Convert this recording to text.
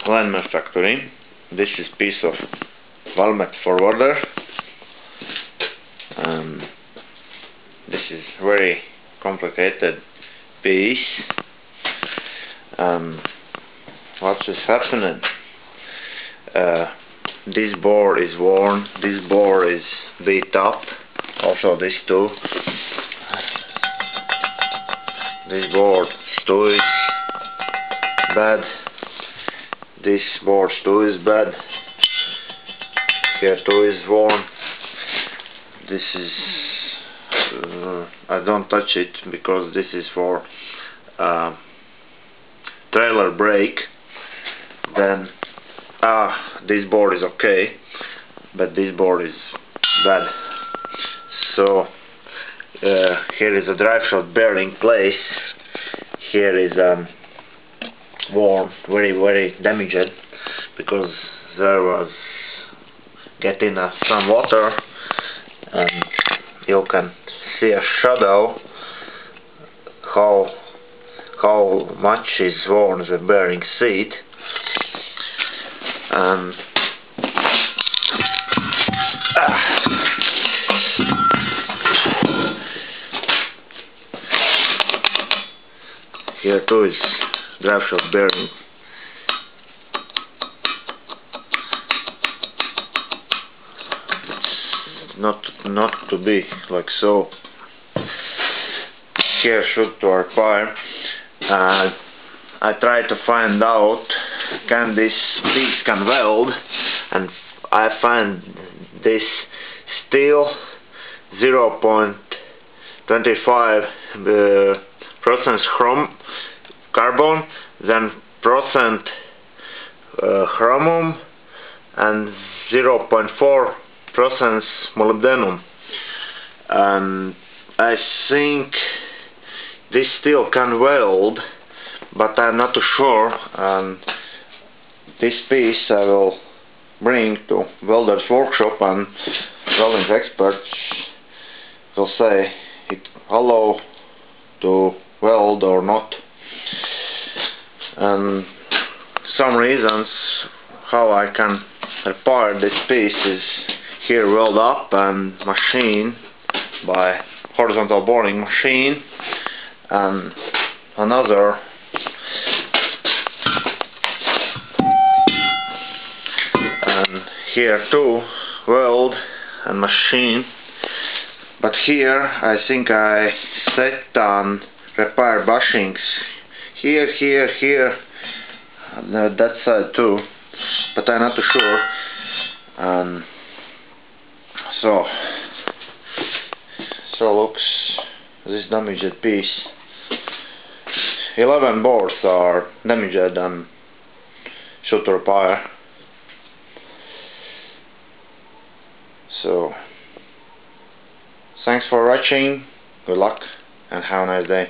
Valmet factory. This is piece of Valmet forwarder. This is very complicated piece. What is happening? This board is worn, this board is beat up, also this too. This board too is bad. This board too is bad. Here too is worn. This is I don't touch it because this is for trailer brake. Then this board is okay, but this board is bad. So here is a drive shaft bearing place. Here is worn, very damaged, because there was getting some water, and you can see a shadow how much is worn the bearing seat. Here too is drive shaft bearing. Not to be like so. Here should to repair. I try to find out can this piece can weld, and I find this steel 0.25% chrome carbon, then percent chromium, and 0.4% molybdenum, and I think this steel can weld, but I'm not too sure. And this piece I will bring to welder's workshop, and welding experts will say it allow to weld or not. And some reasons how I can repair this piece is here weld up and machine by horizontal boring machine, and another and here too weld and machine. But here I think I set on repair bushings here, and that side too, but I'm not too sure. So looks this damaged piece. 11 boards are damaged and should repair. So thanks for watching, good luck, and have a nice day.